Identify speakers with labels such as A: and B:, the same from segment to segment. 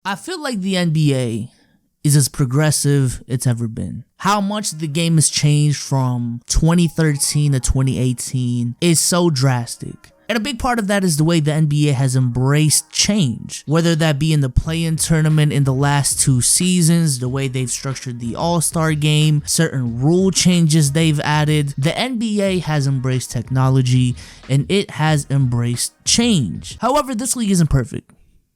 A: I feel like the NBA is as progressive it's ever been. How much the game has changed from 2013 to 2018 is so drastic. And a big part of that is the way the NBA has embraced change, whether that be in the play-in tournament in the last 2 seasons, the way they've structured the All-Star game, certain rule changes they've added. The NBA has embraced technology and it has embraced change. However, this league isn't perfect.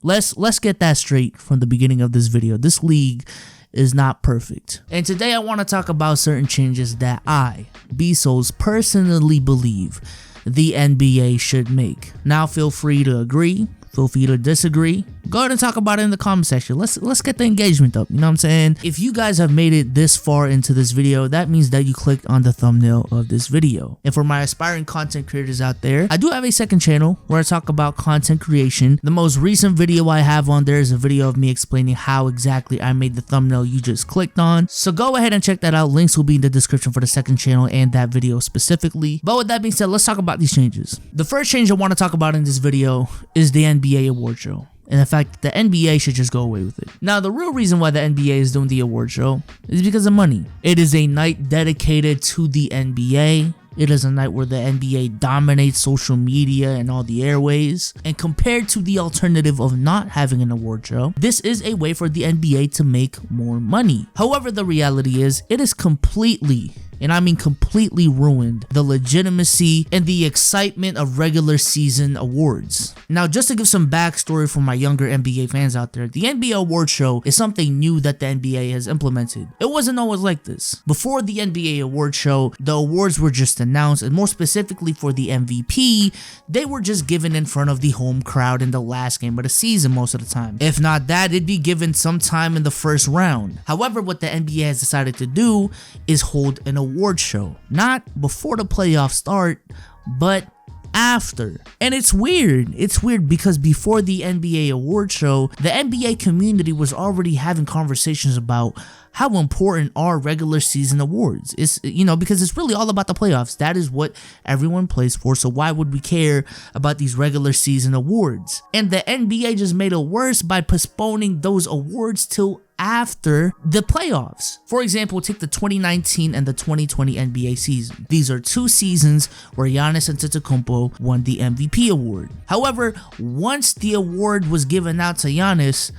A: Let's get that straight from the beginning of this video. This league is not perfect. And today I want to talk about certain changes that I, Bezos, personally believe the NBA should make. Now feel free to agree, feel free to disagree. Go ahead and talk about it in the comment section. Let's get the engagement up, you know what I'm saying? If you guys have made it this far into this video, that means that you clicked on the thumbnail of this video. And for my aspiring content creators out there, I do have a second channel where I talk about content creation. The most recent video I have on there is a video of me explaining how exactly I made the thumbnail you just clicked on. So go ahead and check that out. Links will be in the description for the second channel and that video specifically. But with that being said, let's talk about these changes. The first change I want to talk about in this video is the NBA award show, and the fact that the NBA should just go away with it. Now, the real reason why the NBA is doing the award show is because of money. It is a night dedicated to the NBA. It is a night where the NBA dominates social media and all the airways. And compared to the alternative of not having an award show, this is a way for the NBA to make more money. However, the reality is it is completely, and I mean completely, ruined the legitimacy and the excitement of regular season awards. Now, just to give some backstory for my younger NBA fans out there, the NBA award show is something new that the NBA has implemented. It wasn't always like this. Before the NBA award show, the awards were just announced, and more specifically for the MVP, they were just given in front of the home crowd in the last game of the season most of the time. If not that, it'd be given sometime in the first round. However, what the NBA has decided to do is hold an award show, not before the playoffs start, but after. And it's weird because before the NBA award show, the NBA community was already having conversations about how important are regular season awards. It's, you know, because it's really all about the playoffs. That is what everyone plays for, so why would we care about these regular season awards? And the NBA just made it worse by postponing those awards till after the playoffs. For example, take the 2019 and the 2020 NBA season. These are 2 seasons where Giannis Antetokounmpo won the MVP award. However, once the award was given out to Giannis,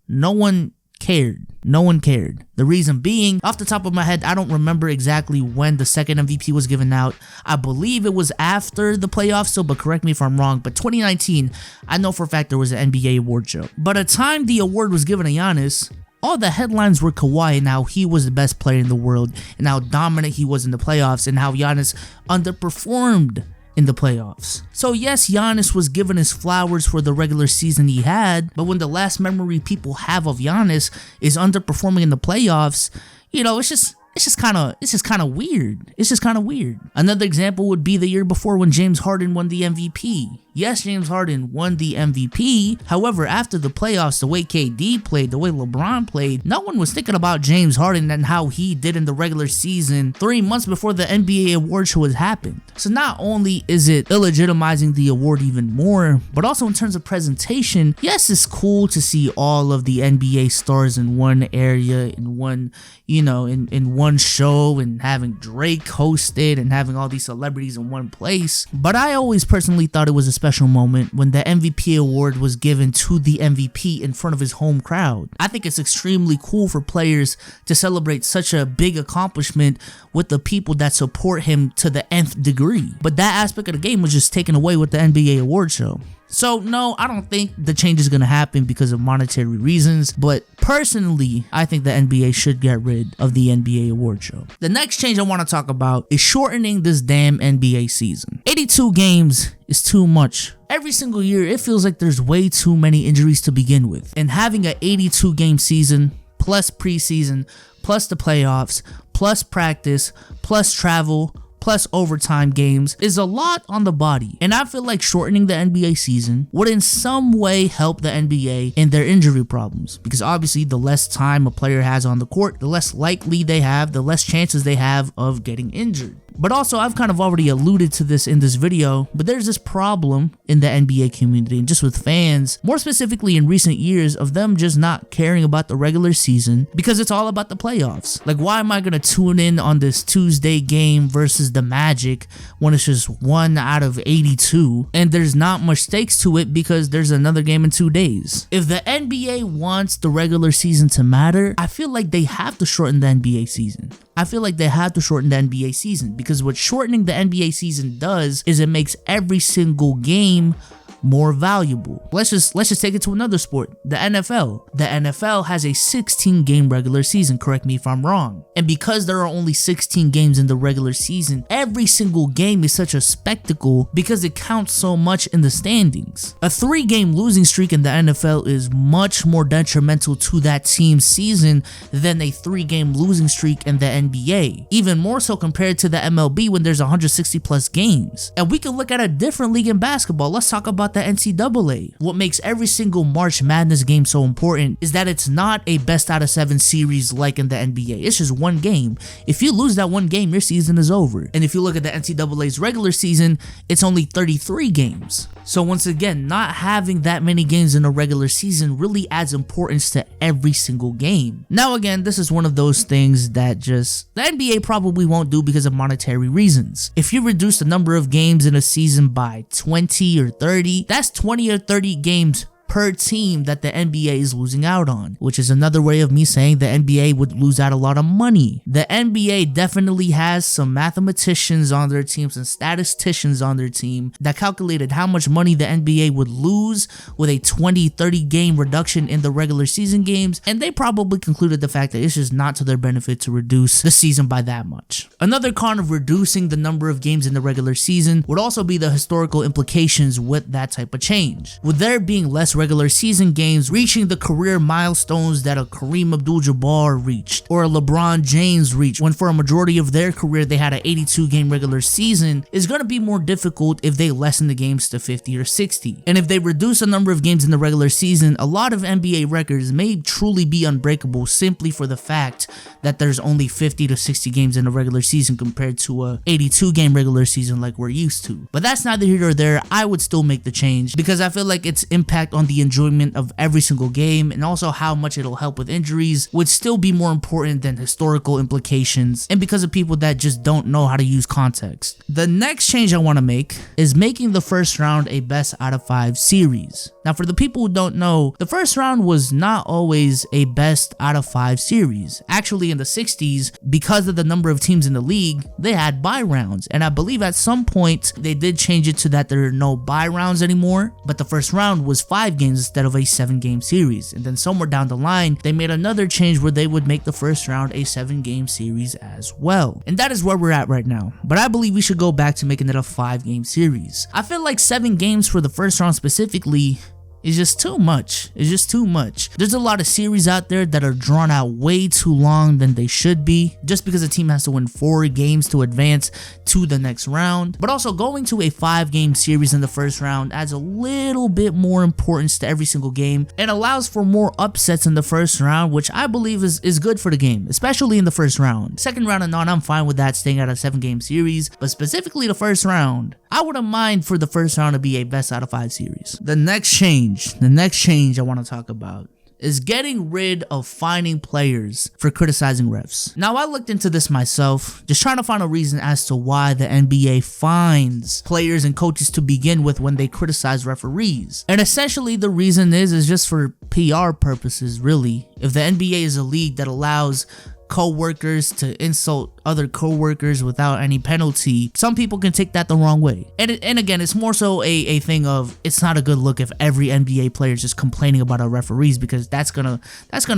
A: no one cared. No one cared. The reason being, off the top of my head, I don't remember exactly when the second MVP was given out. I believe it was after the playoffs, so but correct me if I'm wrong. But 2019, I know for a fact there was an NBA award show. By the time the award was given to Giannis, all the headlines were Kawhi and how he was the best player in the world and how dominant he was in the playoffs and how Giannis underperformed in the playoffs. So yes, Giannis was given his flowers for the regular season he had, but when the last memory people have of Giannis is underperforming in the playoffs, you know, it's just kind of weird. It's just kind of weird. Another example would be the year before when James Harden won the MVP. Yes, James Harden won the MVP. However, after the playoffs, the way KD played, the way LeBron played, no one was thinking about James Harden and how he did in the regular season 3 months before the NBA award show has happened. So not only is it illegitimizing the award even more, but also in terms of presentation, yes, it's cool to see all of the NBA stars in one area, in one, you know, in one show, and having Drake hosted and having all these celebrities in one place. But I always personally thought it was a special moment when the MVP award was given to the MVP in front of his home crowd. I think it's extremely cool for players to celebrate such a big accomplishment with the people that support him to the nth degree. But that aspect of the game was just taken away with the NBA award show. So no, I don't think the change is going to happen because of monetary reasons, but personally, I think the NBA should get rid of the NBA award show. The next change I want to talk about is shortening this damn NBA season. 82 games is too much. Every single year, it feels like there's way too many injuries to begin with, and having an 82 game season plus preseason plus the playoffs plus practice plus travel plus overtime games is a lot on the body, and I feel like shortening the NBA season would in some way help the NBA in their injury problems, because obviously the less time a player has on the court, the less likely they have, the less chances they have of getting injured. But also, I've kind of already alluded to this in this video, but there's this problem in the NBA community and just with fans, more specifically in recent years, of them just not caring about the regular season because it's all about the playoffs. Like, why am I gonna tune in on this Tuesday game versus the Magic when it's just 1 out of 82 and there's not much stakes to it because there's another game in 2 days? If the NBA wants the regular season to matter, I feel like they have to shorten the NBA season. I feel like they have to shorten the NBA season because what shortening the NBA season does is it makes every single game more valuable. Let's just take it to another sport, the NFL. The NFL has a 16 game regular season, correct me if I'm wrong. And because there are only 16 games in the regular season, every single game is such a spectacle because it counts so much in the standings. A 3-game losing streak in the NFL is much more detrimental to that team's season than a 3-game losing streak in the NBA. Even more so compared to the MLB when there's 160 plus games. And we can look at a different league in basketball. Let's talk about the NCAA. What makes every single March Madness game so important is that it's not a best out of 7 series like in the NBA. It's just one game. If you lose that one game, your season is over. And if you look at the NCAA's regular season, it's only 33 games. So once again, not having that many games in a regular season really adds importance to every single game. Now again, this is one of those things that just the NBA probably won't do because of monetary reasons. If you reduce the number of games in a season by 20 or 30, that's 20 or 30 games per team that the NBA is losing out on, which is another way of me saying the NBA would lose out a lot of money. The NBA definitely has some mathematicians on their teams and statisticians on their team that calculated how much money the NBA would lose with a 20-30 game reduction in the regular season games, and they probably concluded the fact that it's just not to their benefit to reduce the season by that much. Another con of reducing the number of games in the regular season would also be the historical implications with that type of change. With there being less regular season games reaching the career milestones that a Kareem Abdul-Jabbar reached or a LeBron James reached when for a majority of their career they had an 82 game regular season, is going to be more difficult if they lessen the games to 50 or 60. And if they reduce the number of games in the regular season, a lot of NBA records may truly be unbreakable simply for the fact that there's only 50 to 60 games in a regular season compared to a 82 game regular season like we're used to. But that's neither here nor there. I would still make the change because I feel like its impact on the enjoyment of every single game and also how much it'll help with injuries would still be more important than historical implications, and because of people that just don't know how to use context. The next change I want to make is making the first round a best out of 5 series. Now for the people who don't know, the first round was not always a best out of 5 series. Actually in the 60s, because of the number of teams in the league, they had bye rounds, and I believe at some point they did change it to that there are no bye rounds anymore, but the first round was 5 games instead of a 7-game series. And then somewhere down the line, they made another change where they would make the first round a 7-game series as well. And that is where we're at right now. But I believe we should go back to making it a 5-game series. I feel like 7 games for the first round specifically is just too much. It's just too much. There's a lot of series out there that are drawn out way too long than they should be, just because a team has to win 4 games to advance to the next round. But also going to a 5-game series in the first round adds a little bit more importance to every single game and allows for more upsets in the first round, which I believe is good for the game, especially in the first round. Second round and on, I'm fine with that staying at a 7-game series, but specifically the first round, I wouldn't mind for the first round to be a best out of 5 series. The next change I want to talk about is getting rid of fining players for criticizing refs. Now I looked into this myself, just trying to find a reason as to why the NBA fines players and coaches to begin with when they criticize referees. And essentially the reason is just for PR purposes really. If the NBA is a league that allows co-workers to insult other co-workers without any penalty, some people can take that the wrong way. And again, it's more so a thing of it's not a good look if every NBA player is just complaining about our referees, because that's gonna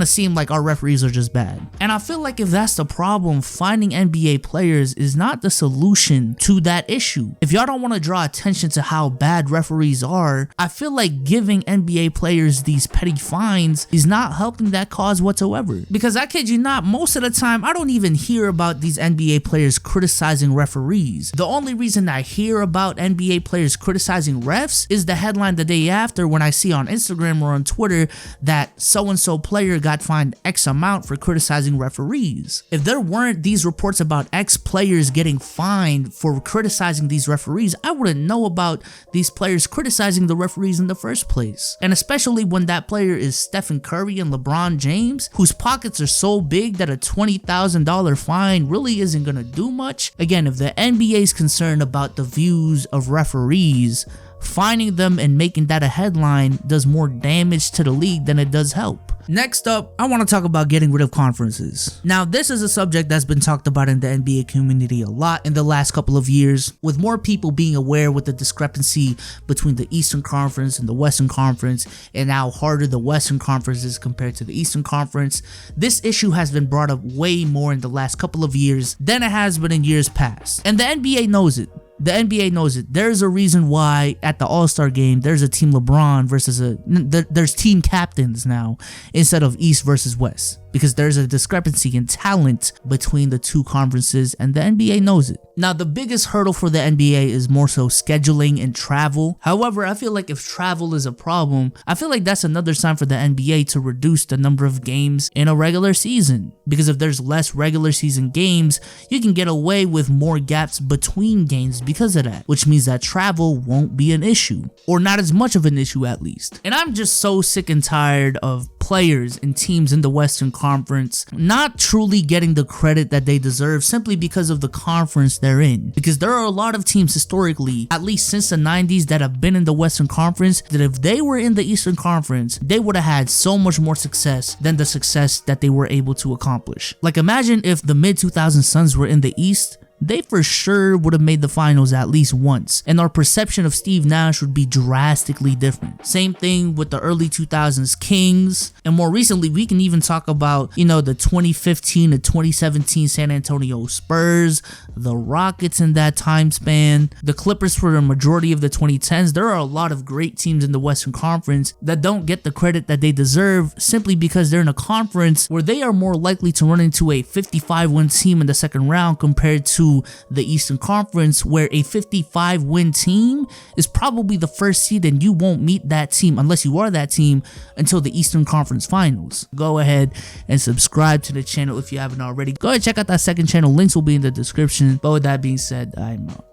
A: seem like our referees are just bad. And I feel like if that's the problem, finding NBA players is not the solution to that issue. If y'all don't want to draw attention to how bad referees are, I feel like giving NBA players these petty fines is not helping that cause whatsoever. Because I kid you not, most of the of the time, I don't even hear about these NBA players criticizing referees. The only reason I hear about NBA players criticizing refs is the headline the day after when I see on Instagram or on Twitter that so-and-so player got fined X amount for criticizing referees. If there weren't these reports about X players getting fined for criticizing these referees, I wouldn't know about these players criticizing the referees in the first place. And especially when that player is Stephen Curry and LeBron James, whose pockets are so big that a $20,000 fine really isn't gonna do much. Again, if the NBA is concerned about the views of referees, fining them and making that a headline does more damage to the league than it does help. Next up, I want to talk about getting rid of conferences. Now, this is a subject that's been talked about in the NBA community a lot in the last couple of years, with more people being aware with the discrepancy between the Eastern Conference and the Western Conference, and how harder the Western Conference is compared to the Eastern Conference. This issue has been brought up way more in the last couple of years than it has been in years past, and the NBA knows it. The NBA knows it. There's a reason why at the All-Star game there's a Team LeBron versus there's team captains now instead of East versus West, because there's a discrepancy in talent between the two conferences, and the NBA knows it. Now, the biggest hurdle for the NBA is more so scheduling and travel. However, I feel like if travel is a problem, I feel like that's another sign for the NBA to reduce the number of games in a regular season, because if there's less regular season games, you can get away with more gaps between games because of that, which means that travel won't be an issue, or not as much of an issue at least. And I'm just so sick and tired of players and teams in the Western Conference not truly getting the credit that they deserve simply because of the conference they're in. Because there are a lot of teams historically, at least since the 90s, that have been in the Western Conference, that if they were in the Eastern Conference, they would have had so much more success than the success that they were able to accomplish. Like, imagine if the mid-2000s Suns were in the East, they for sure would have made the finals at least once, and our perception of Steve Nash would be drastically different. Same thing with the early 2000s Kings, and more recently we can even talk about, the 2015 to 2017 San Antonio Spurs, the Rockets in that time span, the Clippers for the majority of the 2010s. There are a lot of great teams in the Western Conference that don't get the credit that they deserve simply because they're in a conference where they are more likely to run into a 55-win team in the second round compared to the Eastern Conference, where a 55-win team is probably the first seed, and you won't meet that team unless you are that team until the Eastern Conference Finals. Go ahead and subscribe to the channel if you haven't already. Go ahead and check out that second channel. Links will be in the description. But with that being said, I'm out.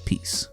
A: Peace.